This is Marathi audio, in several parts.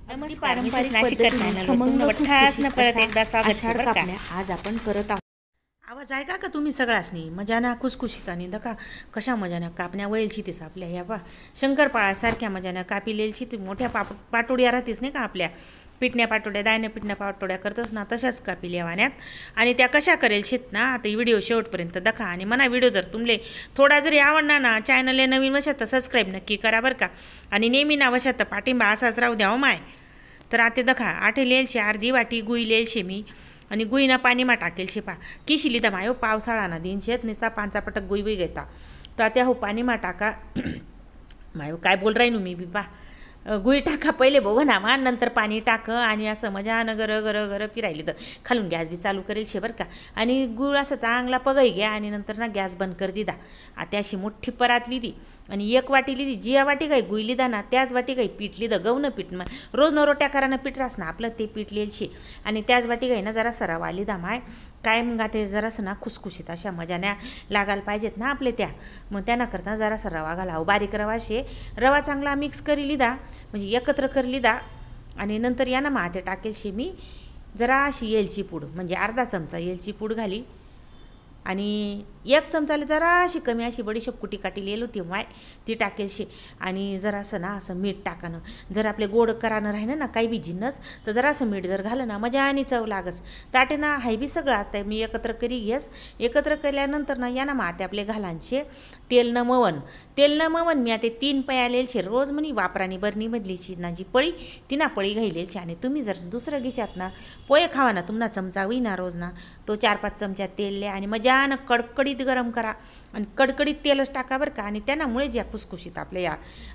नमस्कार, पारंपरिक नाशिक चॅनलवर परत एकदा स्वागत आहे बरं का. आज आपण करत आहोत. आवाज ऐका का तुम्ही सगळ्यासनी मजाना खुसखुशीत आणि दका कशा मजाना कापण्या वयलची तीस आपल्या ह्या बा शंकरपाळासारख्या मजाना कापिलेलची ती मोठ्या पाटोड्या राहतेच नाही का आपल्या पिटण्या पाटोड्या दायनं पिटण्या पाटोड्या करतोच ना तशाच कापिल्या वाण्यात. आणि त्या कशा करेल शेत ना आता व्हिडिओ शेवटपर्यंत दखा. आणि मना व्हिडिओ जर तुमले थोडा जरी आवडणार ना चॅनलला नवीन वशात तर सबस्क्राईब नक्की करा बरं का. आणि नेहमी ना वशात पाठिंबा असाच राहू द्या हो माय. तर आता दखा आठे लेलशे अर्धी वाटी गुई लेलशे मी आणि गुईना पाणीमा टाकेल शेपा किशी लिदा मायो पावसाळा ना दिन शेत निसता पांचा पटक गुई गुई घेता तर त्या हो पाणीमा टाका मायो काय बोल राही मी बी पा गुई टाका पहिले बघ ना मा नंतर पाणी टाक आणि असं मजानं गर गर गर फिरायली तर खालून गॅस बी चालू करेल शे बरं का. आणि गुळ असं चांगला पगाई घ्या आणि नंतर ना गॅस बंद कर दिदा. आता अशी मोठी परातली दी आणि एक वाटी लिदी जिया वाटी काही गुई लिदा ना त्याच वाटी काही पीठ लिदा गवनं पीठ मग रोज न रोट्या करानं पीठ रास ना आपलं ते पीठ लिहिलशी आणि त्याच वाटी काही ना जरा सरावा लिदा माय काय मग ते जरासं ना खुसखुशीत अशा मजान्या लागायला पाहिजेत ना आपले त्या. मग त्यांना करता जरासा रवा घाला बारीक रवा शे रवा चांगला मिक्स करी लिदा म्हणजे एकत्र कर लिदा. आणि नंतर या ना माते टाकेल शे मी जरा अशी येलची पूड म्हणजे अर्धा चमचा येलची पूड घाली आणि एक चमचाला जरा अशी कमी अशी बडीशेप कुटी काटी लिहिली होती माय ती टाकेलशी. आणि जरासं ना असं मीठ टाकानं जर आपले गोड करानं राहिलं ना काही बी जिन्नस तर जरासं मीठ जर घालं ना मजा आणि चव लागस ताटे ना हाय बी सगळं आता मी एकत्र करी घेस. एकत्र केल्यानंतर ना या ना माते आपले घालांचे तेल न मवन मी आता 3 पया लेलशे रोज म्हणी वापरानी बरणीमधलीची ना जी पळी ती ना पळी घाईलेलची. आणि तुम्ही जर दुसरं गिशात ना पोहे खावा ना तुम्हाला चमचा होई ना रोज ना तो 4-5 चमचा तेल ले आणि मजानं कडकडीत गरम करा आणि कडकडीत तेलच टाका बरं का. आणि त्यामुळे ज्या खुसखुशीत आपल्या या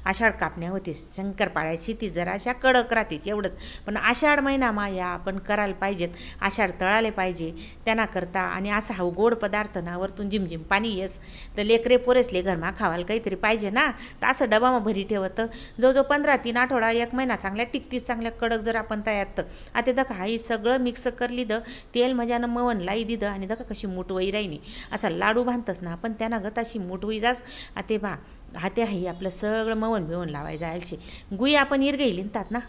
आषाढ कापण्या होतीस शंकरपाळ्याची ती जरा अशा कडक राहतेच एवढंच. पण आषाढ महिना मा या आपण करायला पाहिजेत आषाढ तळाले पाहिजे त्यांना करता. आणि असा हा गोड पदार्थ ना वरतून झिमझिम पाणी येस तर लेकरे पोरेसले घरमा खावायला काहीतरी पाहिजे ना. तर असं डबामा भरी ठेवतं जवळजवळ 15-3 आठवडा 1 महिना चांगल्या टिकतीस चांगल्या कडक जर आपण तयार तर आता दखा हा सगळं मिक्स करली द तेल मजानं मवन लाई दिलं आणि दखा कशी मुठवई राहिनी असा लाडू बांधतस ना आपण त्यांना गत अशी मुठवई जास. आता बा हाते हाई आपलं सगळं मवन बिवून लावाय जायचे. गुई आपण इरगई लिहितात ना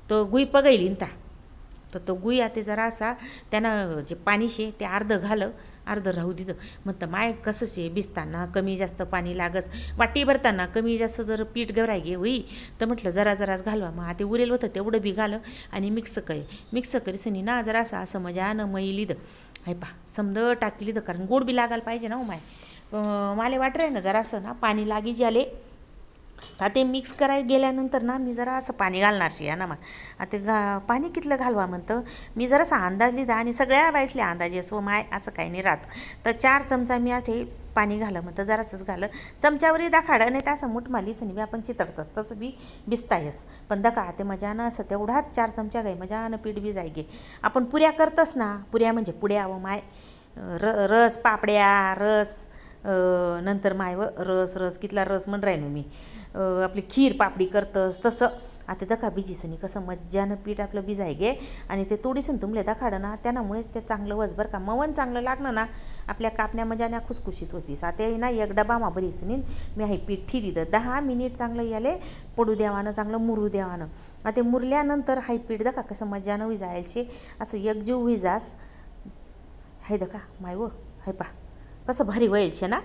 तो गुई पगई लिहिता तर तो गुई आता जरा असा त्यांना जे पाणी शे ते अर्ध राहू दिलं. मग तर माय कसं शे भिजताना कमी जास्त पाणी लागस वाटी भरताना कमी जास्त जर पीठ गवराय गे होई तर म्हटलं जराच घालवा. मग आता उरेल होतं तेवढं बी घालं आणि मिक्स करीसनी ना जरा असं मजानं मई लिहिलं हाय पा समद टाकी लिहिलं कारण गोड बी लागायला पाहिजे ना हो माय. मला वाटत आहे ना जरासं ना पाणी लागी ज्याले आता ते मिक्स करायला गेल्यानंतर ना मी जरा असं पाणी घालणार शे ना मग आता पाणी कितलं घालवा म्हणतं मी जरासा अंदाज लिहिला आणि सगळ्या बायसले अंदाजे असो माय असं काही नाही राहत. तर 4 चमचा मी आता पाणी घालं म्हणतं जरासंच घालं चमच्यावरही दाखाडं नाही तर असं मुठमालीस आणि आपण चितरतस तसं बी भिजतायस. पण दका ते मजानं असं तेवढाच 4 चमचा गाई मजानं पीठ बी जाय गे. आपण पुऱ्या करतस ना पुऱ्या म्हणजे पुड्या व माय रस पापड्या रस नंतर माय व रस कितला रस म्हण राहीन मी आपली खीर पापडी करतस तसं. आता दखा बिजीसनी कसं मज्जानं पीठ आपलं भिजाय गे आणि ते थोडीसं तुमले दाखाडं ना त्यामुळेच ते चांगलं वस बरं का. मवन चांगलं लागणं ना आपल्या कापण्या मजान्या खुसखुशीत होतीस. आता ना एक डबामा भरीसनी मी हे पीठ ठी दिलं 10 मिनिट चांगलं याले पडू द्यावानं चांगलं मुरू द्यावानं. आता मुरल्यानंतर हाय पीठ दखा कसं मज्जानं विजायलशे असं एकजीव विजास हाय दखा माय व हाय पा कसं भारी वयलशे ना.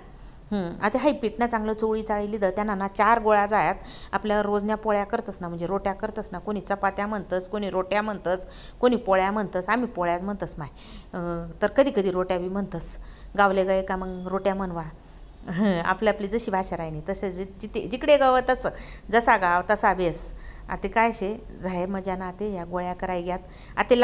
आता हाय पीठना चांगलं चोळी चाळी द त्यांना ना 4 गोळ्या जायात आपल्या रोजन्या पोळ्या करतस ना म्हणजे रोट्या करतस ना कोणी चपात्या म्हणतस कोणी रोट्या म्हणतस कोणी पोळ्या म्हणतस आम्ही पोळ्या म्हणतस माय. तर कधी रोट्या बी म्हणतस गावले गये का मग रोट्या म्हणवा आपली जशी भाषा राहिनी तसं जिकडे गाव तसं जसा गाव तसा बेस. आता काय शे झाय मजा ना ते या गोळ्या कराय घ्यात. आता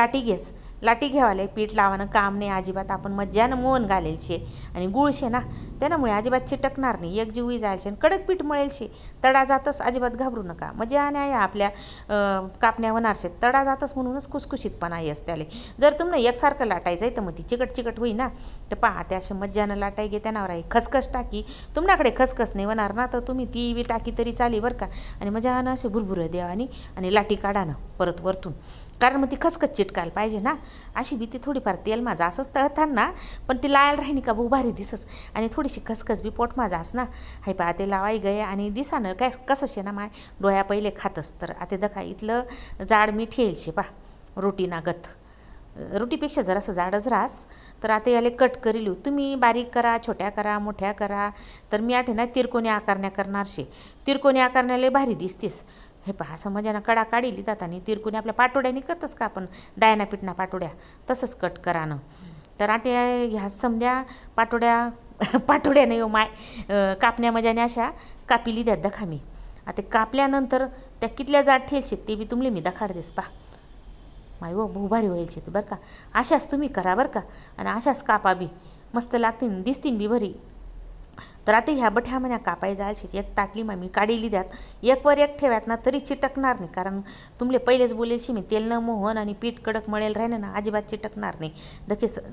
लाटी घ्यावाले पीठ लावानं काम नाही अजिबात आपण मज्जानं मोहन घालेल शे आणि गुळ शे ना त्यामुळे अजिबात चिटकणार नाही एकजीव जायचे आणि कडक पीठ मळेल शे. तडा जातस अजिबात घाबरू नका मजाने आहे आपल्या कापण्या होणार शे तडा जातस म्हणूनच खुसखुशीतपणा येस त्याले. जर तुम्हाला एकसारखं लाटायचं आहे तर मग ती चिकट होई ना तर पहा त्या अशा मज्जानं लाटाय गे त्यावर आहे खसखस टाकी तुमच्याकडे खसखस नाही होणार ना तर तुम्ही ती बी टाकी तरी चाली बरं का. आणि मजानं असे भुरभुरं द्या आणि लाटी काढा ना परत वरतून कारण मग ती खसखस चिटकायला पाहिजे ना. अशी बी ती थोडीफार तेल माझा असंच तळताना पण ती लाल राहिनी का भाऊ भारी दिसस. आणि थोडीशी खसखस बी पोट माझा ना. हाय पहा ते लावाई गये आणि दिसानं काय कसं शे ना माय डोळ्या पहिले खातस. तर आता दखा इथलं जाड मी ठेलशे पा रोटी नागत. रोटीपेक्षा जरासं जाडच राहस. तर आता याले कट करील. तुम्ही बारीक करा, छोट्या करा, मोठ्या करा. तर मी आठे ना तिरकोणी आकारण्या करणार शे. तिरकोणी आकारण्याला भारी दिसतेस. हे पहा असं मजानं कडा काढिली जात आणि तिरकोणी आपल्या पाटोड्याने करतस का आपण दायना पिठना पाटोड्या तसंच कट करानं. तर आता ह्या समद्या पाटोड्या नाही हो माय कापण्या मजाने अशा कापिली द्यात दखा मी. आता कापल्यानंतर त्या कितल्या जाड ठेलशेत ते बी तुमले मी दाखाडतेस पा. माय हो भाऊ भारी होईल शेत बरं का. अशाच तुम्ही करा बरं का. आणि अशाच कापा बी मस्त लागतील दिसतील बी भरी. तर आता ह्या बठ्या म्हण्या कापाय जायचे एक ताटली मग मी काढिली द्यात. एक वर एक ठेव्यात ना तरी चिटकणार नाही. कारण तुमले पहिलेच बोलेलशी मी तेल न मोहन आणि पीठ कडक मळेल राहिलं ना अजिबात चिटकणार नाही.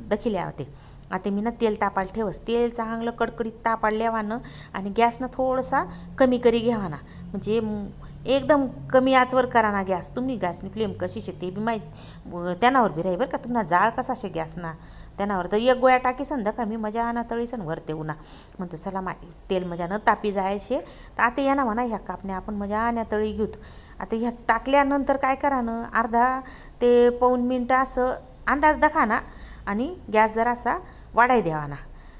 दखिल्या होते. आता मी ना तेल तापायला ठेवस. तेल चांगलं कडकडीत तापायला लेवानं आणि गॅसनं थोडासा कमी करी घ्यावा ना. म्हणजे एकदम कमी आचवर करा ना गॅस. तुम्ही गॅसनी फ्लेम कशी शे ते बी माहीत त्यानावर बी राही बरं का. तुम्हाला जाळ कसा शे गॅसना त्यानावर. तर एक गोळ्या टाकीसन का मी मजा ना तळीसन वरते उन्हा म्हणतो चला माय तेल मजा न तापी जायचे. तर आता या ना म्हणा ह्या कापण्या आपण मजा ना तळी घेऊत. आता ह्या टाकल्यानंतर काय करा ना अर्धा ते पाऊण मिनटं असं अंदाज दाखा ना आणि गॅस जरासा वाढाय द्यावा ना.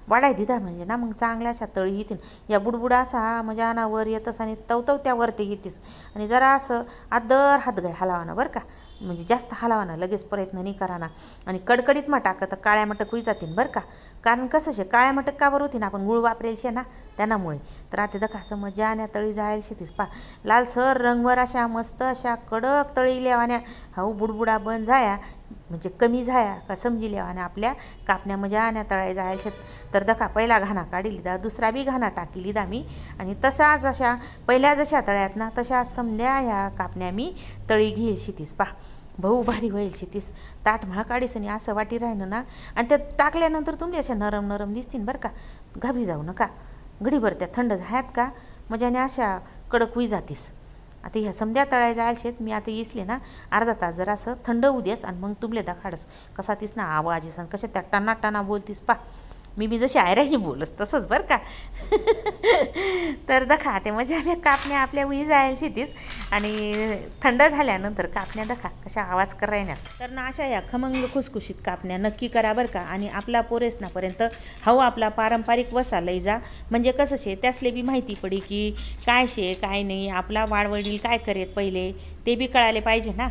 वाढाय दिदा म्हणजे ना मग चांगल्या अशा तळी येतील. या बुडबुडा असा मजा ना वर येतस आणि तवतव त्यावरती येतीस. आणि जरा असं आदर हात गाय हलावा ना बरं का. म्हणजे जास्त हलावा ना लगेच प्रयत्न नाही करा ना. आणि कडकडीत मा टाकत तर काळ्या मटक होई जातील बरं का. कारण कसं शे काळ्या मटक का बरं होती ना आपण गुळ वापरेल शे ना त्यामुळे. तर आता दखा असं मजा आणि तळी जायला शेतीस पा लालसर रंगवर अशा मस्त अशा कडक तळी लेवान्या. हाऊ बुडबुडा बंद झाया म्हणजे कमी झाया का समजी लेवाने आपल्या कापण्या मजा आणि तळाय जायला शेत. तर दखा पहिला घाणा काढिली दा दुसरा बी घाणा टाकीली दा मी. आणि तशाच अशा पहिल्या जशा तळ्यात ना तशा समध्या ह्या कापण्या मी तळी घेईल शेतीस पा. भाऊ भारी होईल शेतीस. ताट म्हा काढीस आणि असं वाटी राहिनं ना. आणि त्या टाकल्यानंतर तुम्ही अशा नरम नरम दिसतील बरं का. घाबी जाऊ नका. घडीभर त्या थंड झाल्यात का मजाने अशा कडक होई जातीस. आता ह्या समध्या तळाय जायला शेत मी आता इसले ना अर्धा तास जरा असं थंड होऊ देस आणि मग तुमले दाखाडस कसा तीस ना आवाज येस आणि कशा त्या टना टना बोलतीस पा. मी बी जशी आयराही बोलस तसंच बरं का. तर दखा ते मजाने कापण्या आपल्या उई जायला शेतीस. आणि थंड झाल्यानंतर कापण्या दखा कशा आवाज करायण्यात. तर ना अशा या खमंग खुसखुशीत कापण्या नक्की करा बरं का. आणि आपला पोरेसनापर्यंत हवा आपला पारंपरिक वसा लई जा. म्हणजे कसं शे त्यासले बी माहिती पडी की काय शे काय नाही आपला वाडवडील काय करेत पहिले ते बी कळाले पाहिजे ना.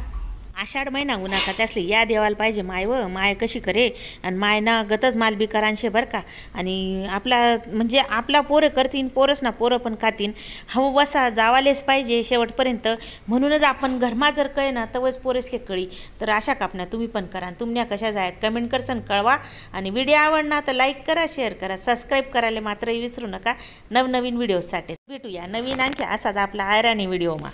आषाढ महिना उन्हाचा त्यासले या देवाला पाहिजे माय व माय कशी करे. आणि माय ना गतच माल बी करांशे बरं का. आणि आपला म्हणजे आपला पोरं करतीन पोरस ना पोरं पण खातीन. हो वसा जावालेच पाहिजे शेवटपर्यंत. म्हणूनच आपण घरमा जर कळे ना तवच पोरेसले कळी. तर अशा कापण्या तुम्ही पण करा. तुमच्या कशा जायत कमेंट करसन कळवा. आणि व्हिडिओ आवडला तर लाईक करा शेअर करा सबस्क्राईब करायला मात्र विसरू नका नवनवीन व्हिडिओसाठी. भेटूया नवीन आणखी असाच आपला आयराणी व्हिडिओ मा.